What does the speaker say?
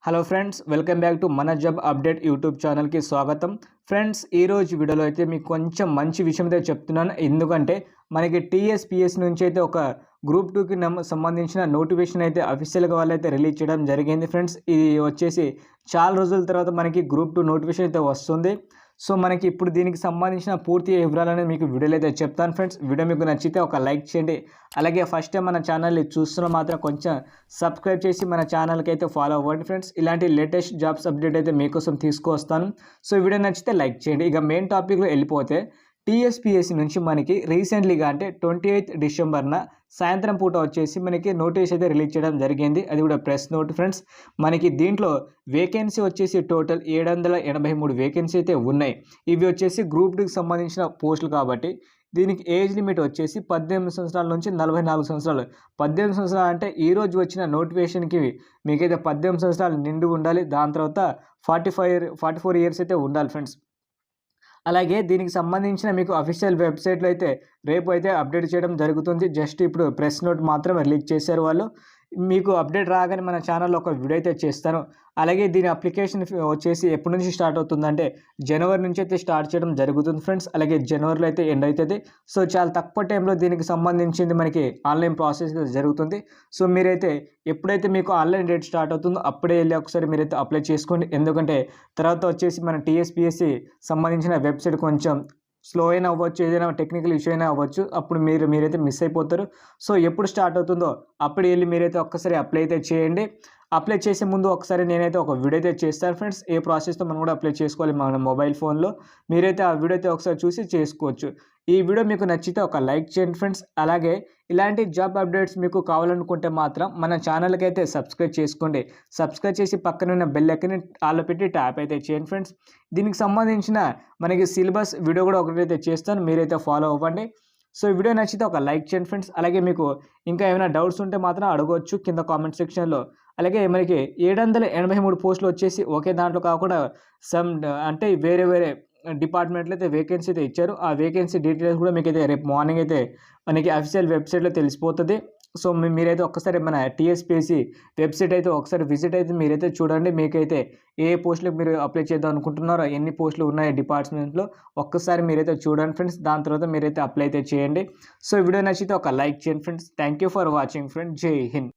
Hello friends, welcome back to మన job update YouTube ఛానల్కి స్వాగతం. ఫ్రెండ్స్, ఈరోజు వీడియోలో అయితే మీకు కొంచెం మంచి విషయం అయితే చెప్తున్నాను. ఎందుకంటే మనకి టీఎస్పీఎస్ నుంచి అయితే ఒక గ్రూప్ 2కి సంబంధించిన నోటిఫికేషన్ అయితే అఫీషియల్గా వాళ్ళైతే రిలీజ్ చేయడం జరిగింది. ఫ్రెండ్స్, ఇది వచ్చేసి చాలా రోజుల తర్వాత మనకి గ్రూప్ 2 నోటిఫికేషన్ అయితే వస్తుంది. సో మనకి ఇప్పుడు దీనికి సంబంధించిన పూర్తి వివరాలను మీకు వీడియోలో అయితే చెప్తాను. ఫ్రెండ్స్, వీడియో మీకు నచ్చితే ఒక లైక్ చేయండి. అలాగే ఫస్ట్ టైం మన ఛానల్ని చూస్తున్న మాత్రం కొంచెం సబ్స్క్రైబ్ చేసి మన ఛానల్కి అయితే ఫాలో అవ్వండి. ఫ్రెండ్స్, ఇలాంటి లేటెస్ట్ జాబ్స్ అప్డేట్ అయితే మీకోసం తీసుకొస్తాను. సో వీడియో నచ్చితే లైక్ చేయండి. ఇక మెయిన్ టాపిక్లో వెళ్ళిపోతే టీఎస్పీఎస్సీ నుంచి మనకి రీసెంట్లీగా అంటే 28 డిసెంబర్న సాయంత్రం పూట వచ్చేసి మనకి నోటీస్ అయితే రిలీజ్ చేయడం జరిగింది. అది కూడా ప్రెస్ నోట్. ఫ్రెండ్స్, మనకి దీంట్లో వేకెన్సీ వచ్చేసి టోటల్ 783 వేకెన్సీ అయితే ఉన్నాయి. ఇవి వచ్చేసి గ్రూప్ 2కి సంబంధించిన పోస్టులు కాబట్టి దీనికి ఏజ్ లిమిట్ వచ్చేసి 18 సంవత్సరాల నుంచి 44 సంవత్సరాలు. 18 సంవత్సరాలు అంటే ఈరోజు వచ్చిన నోటిఫికేషన్కి మీకైతే 18 సంవత్సరాలు నిండు ఉండాలి. దాని తర్వాత 44 ఇయర్స్ అయితే ఉండాలి. ఫ్రెండ్స్, అలాగే దీనికి సంబంధించిన మీకు అఫీషియల్ వెబ్సైట్లో అయితే రేపు అయితే అప్డేట్ చేయడం జరుగుతుంది. జస్ట్ ఇప్పుడు ప్రెస్ నోట్ మాత్రం రిలీజ్ చేశారు వాళ్ళు. మీకు అప్డేట్ రాగానే మన ఛానల్లో ఒక వీడియో అయితే చేస్తాను. అలాగే దీని అప్లికేషన్ వచ్చేసి ఎప్పటి నుంచి స్టార్ట్ అవుతుందంటే జనవరి నుంచి అయితే స్టార్ట్ చేయడం జరుగుతుంది. ఫ్రెండ్స్, అలాగే జనవరిలో అయితే ఎండ్ అవుతుంది. సో చాలా తక్కువ టైంలో దీనికి సంబంధించింది మనకి ఆన్లైన్ ప్రాసెస్ జరుగుతుంది. సో మీరైతే ఎప్పుడైతే మీకు ఆన్లైన్ డేట్ స్టార్ట్ అవుతుందో అప్పుడే వెళ్ళి ఒకసారి మీరైతే అప్లై చేసుకోండి. ఎందుకంటే తర్వాత వచ్చేసి మన టీఎస్పీఎస్సీ సంబంధించిన వెబ్సైట్ కొంచెం స్లో అయినా అవ్వచ్చు, ఏదైనా టెక్నికల్ ఇష్యూ అయినా అవ్వచ్చు. అప్పుడు మీరైతే మిస్ అయిపోతారు. సో ఎప్పుడు స్టార్ట్ అవుతుందో అప్పుడు వెళ్ళి మీరైతే ఒక్కసారి అప్లై అయితే చేయండి. అప్లై చేసే ముందు ఒకసారి నేనైతే ఒక వీడియో అయితే చేస్తాను. ఫ్రెండ్స్, ఏ ప్రాసెస్తో మనం కూడా అప్లై చేసుకోవాలి మన మొబైల్ ఫోన్లో. మీరైతే ఆ వీడియో అయితే ఒకసారి చూసి చేసుకోవచ్చు. ఈ వీడియో మీకు నచ్చితే ఒక లైక్ చేయండి. ఫ్రెండ్స్, అలాగే ఇలాంటి జాబ్ అప్డేట్స్ మీకు కావాలనుకుంటే మాత్రం మన ఛానల్కి అయితే సబ్స్క్రైబ్ చేసుకోండి. సబ్స్క్రైబ్ చేసి పక్కన ఉన్న బెల్ ఐకాన్ని ఆల్లో పెట్టి ట్యాప్ అయితే చేయండి. ఫ్రెండ్స్, దీనికి సంబంధించిన మనకి సిలబస్ వీడియో కూడా ఒకటైతే చేస్తాను, మీరైతే ఫాలో అవ్వండి. సో వీడియో నచ్చితే ఒక లైక్ చేయండి. ఫ్రెండ్స్, అలాగే మీకు ఇంకా ఏమైనా డౌట్స్ ఉంటే మాత్రం అడగవచ్చు కింద కామెంట్ సెక్షన్లో. అలాగే మనకి 783 పోస్టులు వచ్చేసి ఒకే దాంట్లో కాకుండా అంటే వేరే వేరే డిపార్ట్మెంట్లో అయితే వేకెన్సీ అయితే ఇచ్చారు. ఆ వేకెన్సీ డీటెయిల్స్ కూడా మీకైతే రేపు మార్నింగ్ అయితే మనకి అఫీషియల్ వెబ్సైట్లో తెలిసిపోతుంది. సో మీరైతే ఒక్కసారి మన టీఎస్పీఎస్సీ వెబ్సైట్ అయితే ఒకసారి విజిట్ అయితే మీరైతే చూడండి. మీకైతే ఏ పోస్టులకు మీరు అప్లై చేద్దాం అనుకుంటున్నారో, ఎన్ని పోస్టులు ఉన్నాయి డిపార్ట్మెంట్లో ఒక్కసారి మీరైతే చూడండి. ఫ్రెండ్స్, దాని తర్వాత మీరైతే అప్లై అయితే చేయండి. సో వీడియో నచ్చితే ఒక లైక్ చేయండి. Friends, thank you for watching. Friends, జై హింద్.